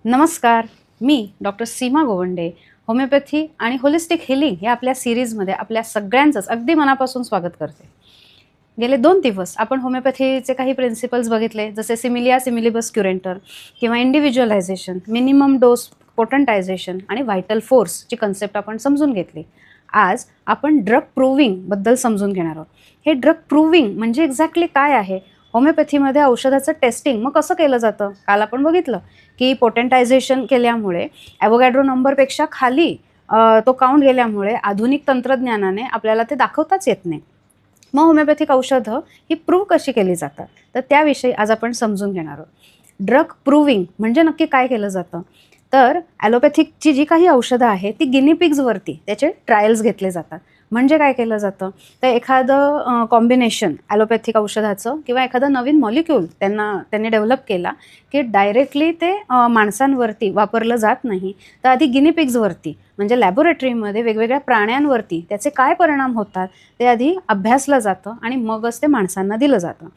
नमस्कार, मी डॉक्टर सीमा गोवंडे. होमिओपॅथी आणि holistic healing या आपल्या सिरीजमध्ये आपल्या सगळ्यांचंच अगदी मनापासून स्वागत करते. गेले 2 दिवस आपण होमिओपॅथीचे काही प्रिन्सिपल्स बघितले, जसे सिमिलिया सिमिलिबस क्युरेंटर किंवा इंडिव्हिज्युअलायझेशन, मिनिमम डोस पोटंटायझेशन आणि व्हायटल फोर्सची कन्सेप्ट आपण समजून घेतली. आज आपण ड्रग प्रूव्हिंगबद्दल समजून घेणार आहोत. हे ड्रग प्रूव्हिंग म्हणजे एक्झॅक्टली काय आहे? होमिओपॅथीमध्ये औषधाचं टेस्टिंग मग कसं केलं जातं? काल आपण बघितलं की पोटेंटायझेशन केल्यामुळे ॲव्होगॅड्रो नंबरपेक्षा खाली तो काउंट गेल्यामुळे आधुनिक तंत्रज्ञानाने आपल्याला ते दाखवताच येत नाही. मग होमिओपॅथिक औषधं ही प्रूव्ह कशी केली जातात, तर त्याविषयी आज आपण समजून घेणार आहोत. ड्रग प्रूव्हिंग म्हणजे नक्की काय केलं जातं? तर ॲलोपॅथिकची जी काही औषधं आहेत ती गिनीपिग्सवरती त्याचे ट्रायल्स घेतले जातात. म्हणजे काय केलं जातं? तर एखादं कॉम्बिनेशन ॲलोपॅथिक औषधाचं किंवा एखादं नवीन मॉलिक्यूल त्यांनी डेव्हलप केला की डायरेक्टली ते माणसांवरती वापरलं जात नाही, तर आधी गिनीपिग्सवरती म्हणजे लॅबोरेटरीमध्ये वेगवेगळ्या प्राण्यांवरती त्याचे काय परिणाम होतात ते आधी अभ्यासलं जातं आणि मगच ते माणसांना दिलं जातं.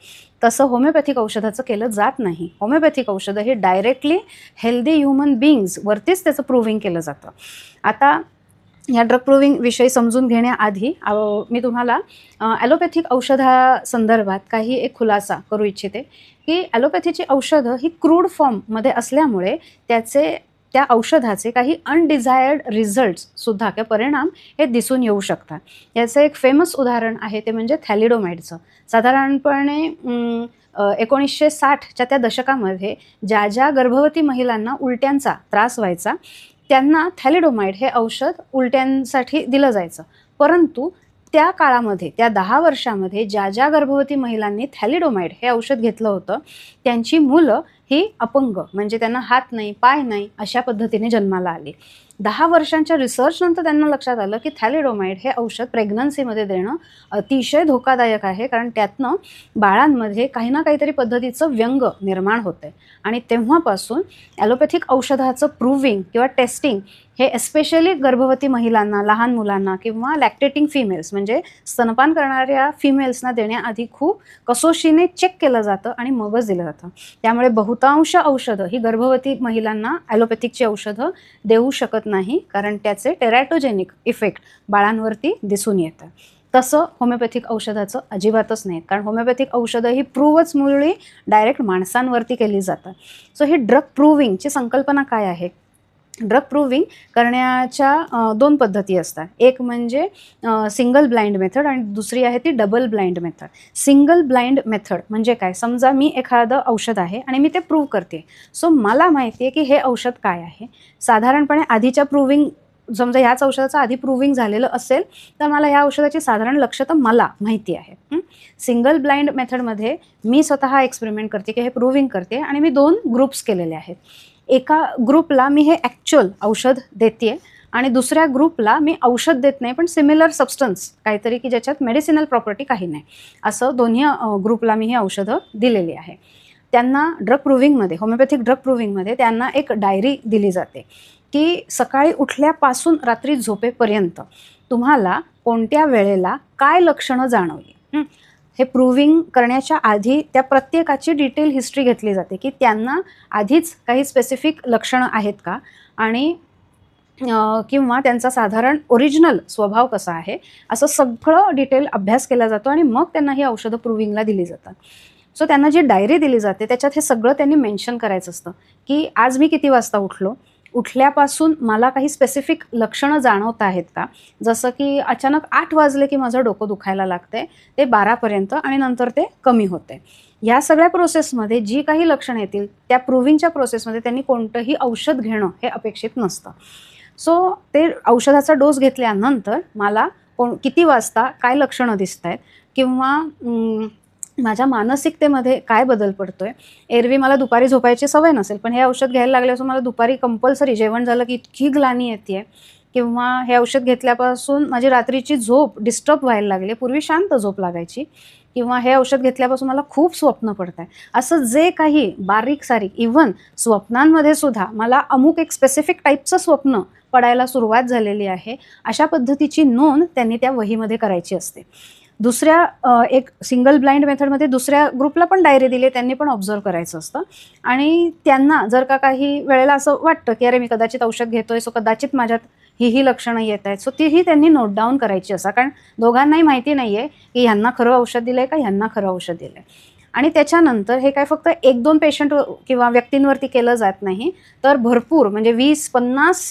तसं होमिओपॅथिक औषधाचं केलं जात नाही. होमिओपॅथिक औषधं हे डायरेक्टली हेल्दी ह्युमन बीइंग्सवरतीच त्याचं प्रूव्हिंग केलं जातं. आता या ड्रग प्रूव्हिंग विषयी समजून घेण्याआधी मी तुम्हाला ॲलोपॅथिक औषधासंदर्भात काही एक खुलासा करू इच्छिते की ॲलोपॅथीची औषधं ही क्रूड फॉर्ममध्ये असल्यामुळे त्या औषधाचे काही अनडिझायर्ड रिझल्ट्ससुद्धा किंवा परिणाम हे दिसून येऊ शकतात. याचं एक फेमस उदाहरण आहे ते म्हणजे थॅलिडोमाइडचं. साधारणपणे 1960च्या त्या दशकामध्ये ज्या गर्भवती महिलांना उलट्यांचा त्रास व्हायचा त्यांना थॅलिडोमाइड हे औषध उलट्यांसाठी दिलं जायचं. परंतु त्या काळामध्ये त्या 10 वर्षामध्ये ज्या गर्भवती महिलांनी थॅलिडोमाइड हे औषध घेतलं होतं त्यांची मुलं ही अपंग म्हणजे त्यांना हात नाही पाय नाही अशा पद्धतीने जन्माला आली. 10 वर्षांच्या रिसर्चनंतर त्यांना लक्षात आलं की थॅलिडोमाइड हे औषध प्रेग्नन्सीमध्ये देणं अतिशय धोकादायक आहे, कारण त्यातनं बाळांमध्ये काही ना काहीतरी पद्धतीचं व्यंग निर्माण होतं आहे. आणि तेव्हापासून ॲलोपॅथिक औषधाचं प्रूव्हिंग किंवा टेस्टिंग हे एस्पेशली गर्भवती महिलांना, लहान मुलांना किंवा लॅक्टेटिंग फिमेल्स म्हणजे स्तनपान करणाऱ्या फिमेल्सना देण्याआधी खूप कसोशीने चेक केलं जातं आणि मगच दिलं जातं. त्यामुळे बहुतांश औषधं ही गर्भवती महिलांना ॲलोपॅथिकची औषधं देऊ शकत नाही, कारण त्याचे टेरॅटोजेनिक इफेक्ट बाळांवरती दिसून येतं. तसं होमिओपॅथिक औषधाचं अजिबातच नाही, कारण होमिओपॅथिक औषधं ही प्रूव्हच मुळी डायरेक्ट माणसांवरती केली जातात. सो ही ड्रग प्रूव्हिंगची संकल्पना काय आहे? ड्रग प्रूव्हिंग करण्याच्या 2 पद्धती असतात. एक म्हणजे सिंगल ब्लाइंड मेथड आणि दुसरी आहे ती double blind method. Single blind method म्हणजे काय? समजा मी एखादं औषध आहे आणि मी ते प्रूव्ह करते. सो मला माहिती आहे की हे औषध काय आहे. साधारणपणे आधीच्या प्रूव्हिंग समजा ह्याच औषधाचं आधी प्रूव्हिंग झालेलं असेल तर मला ह्या औषधाची साधारण लक्षणं मला माहिती आहे. सिंगल ब्लाइंड मेथडमध्ये मी स्वतः एक्सपेरिमेंट करते की हे प्रूव्हिंग करते आणि मी 2 ग्रुप्स केलेले आहेत. एका ग्रुपला मी हे ॲक्च्युअल औषध देते आणि दुसऱ्या ग्रुपला मी औषध देत नाही पण सिमिलर सबस्टन्स काहीतरी की ज्याच्यात मेडिसिनल प्रॉपर्टी काही नाही, असं दोन्ही ग्रुपला मी ही औषधं दिलेली आहे. त्यांना ड्रग प्रूव्हिंगमध्ये होमिओपॅथिक ड्रग प्रूव्हिंगमध्ये त्यांना एक डायरी दिली जाते की सकाळी उठल्यापासून रात्री झोपेपर्यंत तुम्हाला कोणत्या वेळेला काय लक्षणं जाणवली. हे प्रूव्हिंग करण्याच्या आधी त्या प्रत्येकाची डिटेल हिस्ट्री घेतली जाते की त्यांना आधीच काही स्पेसिफिक लक्षणं आहेत का आणि किंवा त्यांचा साधारण ओरिजिनल स्वभाव कसा आहे असं सगळं डिटेल अभ्यास केला जातो आणि मग त्यांना ही औषधं प्रूव्हिंगला दिली जातात. सो त्यांना जी डायरी दिली जाते त्याच्यात हे सगळं त्यांनी मेन्शन करायचं असतं की आज मी किती वाजता उठलो, उठल्यापासून मला काही स्पेसिफिक लक्षणं जाणवत आहेत का, जसं की अचानक 8 वाजले की माझं डोकं दुखायला लागते, ते 12पर्यंत आणि नंतर ते कमी होते. या सगळ्या प्रोसेसमध्ये जी काही लक्षणं येतील त्या प्रूव्हिंगच्या प्रोसेसमध्ये त्यांनी कोणतंही औषध घेणं हे अपेक्षित नसतं. सो ते औषधाचा डोस घेतल्यानंतर मला किती वाजता काय लक्षणं दिसत आहेत किंवा माझ्या मानसिकतेमध्ये काय बदल पडतोय. एरवी मला दुपारी झोपायची सवय नसेल पण हे औषध घ्यायला लागल्यापासून मला दुपारी कंपल्सरी जेवण झालं की इतकी ग्लानी येते किंवा हे औषध घेतल्यापासून माझी रात्रीची झोप डिस्टर्ब व्हायला लागली. पूर्वी शांत झोप लागायची किंवा हे औषध घेतल्यापासून मला खूप स्वप्न पडत आहे. असं जे काही बारीक सारीक इव्हन स्वप्नांमध्ये सुद्धा मला अमुक एक स्पेसिफिक टाईपचं स्वप्न पडायला सुरुवात झालेली आहे, अशा पद्धतीची नोंद त्यांनी त्या वहीमध्ये करायची असते. दुसऱ्या एक सिंगल ब्लाइंड मेथडमध्ये दुसऱ्या ग्रुपला पण डायरी दिली, त्यांनी पण ऑब्झर्व करायचं असतं. आणि त्यांना जर का काही वेळेला असं वाटतं की अरे मी कदाचित औषध घेतोय, सो कदाचित माझ्यात ही लक्षणं येत आहेत, सो तीही त्यांनी नोट डाऊन करायची असतात. कारण दोघांनाही माहिती नाही आहे की ह्यांना खरं औषध दिलं आहे का ह्यांना खरं औषध दिलं आहे. आणि त्याच्यानंतर हे काय फक्त 1-2 पेशंट किंवा व्यक्तींवरती केलं जात नाही, तर भरपूर म्हणजे 20-50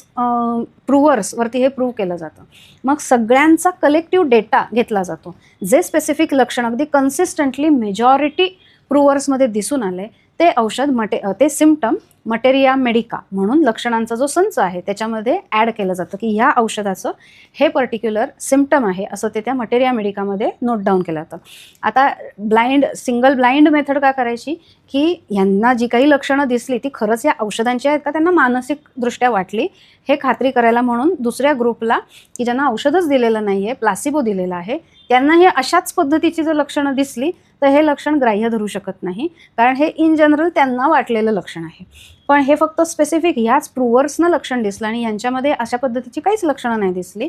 प्रूव्हर्सवरती हे प्रूव्ह केलं जातं. मग सगळ्यांचा कलेक्टिव्ह डेटा घेतला जातो. जे स्पेसिफिक लक्षण अगदी कन्सिस्टंटली मेजॉरिटी प्रूव्हर्समध्ये दिसून आले ते औषध ते सिम्पटम मटेरिया मेडिका म्हणून लक्षणांचा जो संच आहे त्याच्यामध्ये ॲड केलं जातं की ह्या औषधाचं हे पर्टिक्युलर सिम्पटम आहे असं ते त्या मटेरिया मेडिकामध्ये नोट डाऊन केलं जातं. आता सिंगल ब्लाइंड मेथड काय करायची की ह्यांना जी काही लक्षणं दिसली ती खरंच या औषधांची आहेत का त्यांना मानसिकदृष्ट्या वाटली हे खात्री करायला म्हणून दुसऱ्या ग्रुपला की ज्यांना औषधच दिलेलं नाही आहे, प्लासिबो दिलेलं आहे, त्यांना हे अशाच पद्धतीची जर लक्षणं दिसली तर हे लक्षण ग्राह्य धरू शकत नाही, कारण हे इन जनरल त्यांना वाटलेलं लक्षण आहे. पण हे फक्त स्पेसिफिक ह्याच प्रूव्हर्सनं लक्षण दिसलं आणि यांच्यामध्ये अशा पद्धतीची काहीच लक्षणं नाही दिसली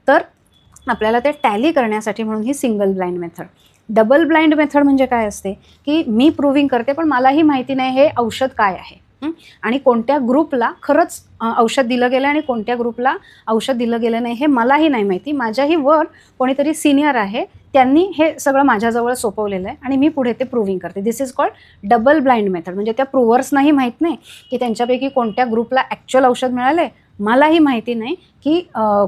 तर आपल्याला ते टॅली करण्यासाठी म्हणून ही single blind method. Double blind method म्हणजे काय असते की मी प्रूव्हिंग करते पण मलाही माहिती नाही हे औषध काय आहे आणि कोणत्या ग्रुपला खरंच औषध दिलं गेलं आणि कोणत्या ग्रुपला औषध दिलं गेलं नाही हे मलाही नाही माहिती. माझ्याही वर कोणीतरी सिनियर आहे, त्यांनी हे सगळं माझ्याजवळ सोपवलेलं आहे आणि मी पुढे ते प्रूव्हिंग करते. This is called double blind method. म्हणजे त्या प्रूव्हर्सनाही माहीत नाही की त्यांच्यापैकी कोणत्या ग्रुपला ॲक्च्युअल औषध मिळाले, मलाही माहिती नाही की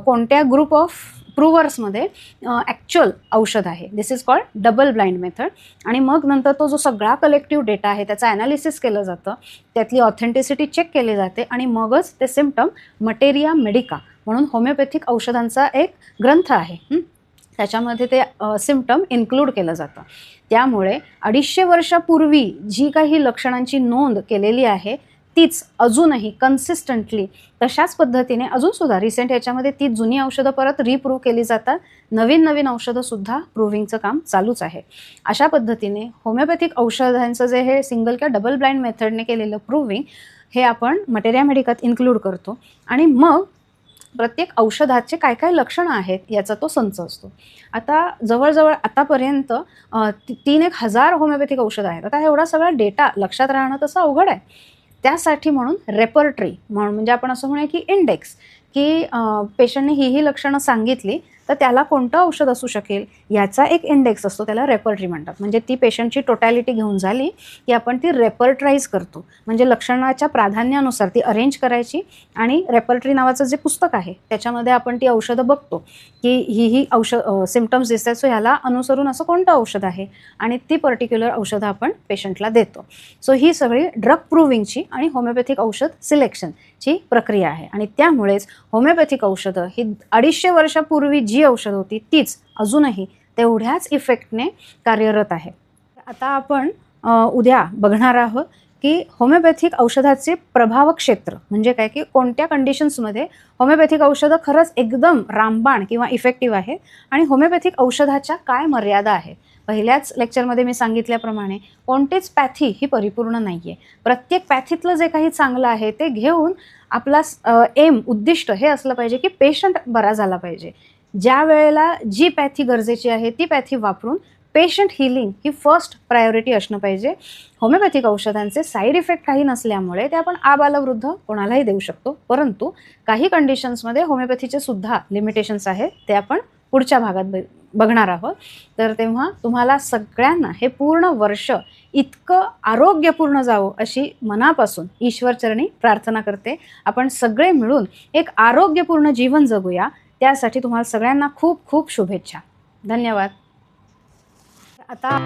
कोणत्या ग्रुप ऑफ प्रूव्हर्समध्ये ॲक्च्युअल औषध आहे. This is called double blind method. आणि मग नंतर तो जो सगळा कलेक्टिव्ह डेटा आहे त्याचं ॲनालिसिस केलं जातं, त्यातली ऑथेंटिसिटी चेक केली जाते आणि मगच ते सिम्पटम मटेरिया मेडिका म्हणून होमिओपॅथिक औषधांचा एक ग्रंथ आहे, त्याच्यामध्ये ते सिम्पटम इन्क्लूड केलं जातं. त्यामुळे 250 वर्षापूर्वी जी काही लक्षणांची नोंद केलेली आहे तीच अजूनही कन्सिस्टंटली तशाच पद्धतीने अजूनसुद्धा रिसेंट ह्याच्यामध्ये ती जुनी औषधं परत रिप्रूव्ह केली जातात. नवीन औषधंसुद्धा प्रूव्हिंगचं काम चालूच आहे. अशा पद्धतीने होमिओपॅथिक औषधांचं जे हे सिंगल किंवा डबल ब्लाइंड मेथडने केलेलं प्रूव्हिंग हे आपण मटेरिया मेडिकात इन्क्लूड करतो आणि मग प्रत्येक औषधाचे काय काय लक्षणं आहेत याचा तो संच असतो. आता जवळजवळ आतापर्यंत 3,000 होमिओपॅथिक औषधं आहेत. आता एवढा सगळा डेटा लक्षात राहणं तसं अवघड आहे. त्यासाठी म्हणून रेपर्टरी म्हणजे आपण असं म्हणूया की इंडेक्स की पेशंटने ही लक्षणं सांगितली तर त्याला कोणतं औषध असू शकेल याचा एक इंडेक्स असतो, त्याला रेपर्टरी म्हणतात. म्हणजे ती पेशंटची टोटॅलिटी घेऊन झाली की आपण ती रेपर्टराईज करतो. म्हणजे लक्षणाच्या प्राधान्यानुसार ती अरेंज करायची आणि रेपर्टरी नावाचं जे पुस्तक आहे त्याच्यामध्ये आपण ती औषधं बघतो की ही सिम्पटम्स दिसतात, सो ह्याला अनुसरून असं कोणतं औषध आहे आणि ती पर्टिक्युलर औषधं आपण पेशंटला देतो. सो ही सगळी ड्रग प्रूव्हिंगची आणि होमिओपॅथिक औषध सिलेक्शनची प्रक्रिया आहे आणि त्यामुळेच होमिओपॅथिक औषधं ही 250 वर्षापूर्वी जी औषध होती तीच अजूनही तेवढ्याच इफेक्टने कार्यरत आहे. आता आपण उद्या बघणार आहोत की होमिओपॅथिक औषधाचे प्रभाव क्षेत्र म्हणजे काय की कोणत्या कंडिशन्समध्ये होमिओपॅथिक औषधं खरंच एकदम रामबाण किंवा इफेक्टिव्ह आहे आणि होमिओपॅथिक औषधाच्या काय मर्यादा आहेत. पहिल्याच लेक्चरमध्ये मी सांगितल्याप्रमाणे कोणतीच पॅथी ही परिपूर्ण नाही आहे. प्रत्येक पॅथीतलं जे काही चांगलं आहे ते घेऊन आपला उद्दिष्ट हे असलं पाहिजे की पेशंट बरा झाला पाहिजे. ज्या वेळेला जी पॅथी गरजेची आहे ती पॅथी वापरून पेशंट हिलिंग ही फर्स्ट प्रायोरिटी असणं पाहिजे. होमिओपॅथिक औषधांचे साईड इफेक्ट काही नसल्यामुळे ते आपण आबालवृद्ध कोणालाही देऊ शकतो, परंतु काही कंडिशन्समध्ये होमिओपॅथीचे सुद्धा लिमिटेशन्स आहेत, ते आपण पुढच्या भागात बघणार आहोत. तर तेव्हा तुम्हाला सगळ्यांना हे पूर्ण वर्ष इतकं आरोग्यपूर्ण जावं अशी मनापासून ईश्वरचरणी प्रार्थना करते. आपण सगळे मिळून एक आरोग्यपूर्ण जीवन जगूया, त्यासाठी तुम्हाला सगळ्यांना खूप खूप शुभेच्छा. धन्यवाद. आता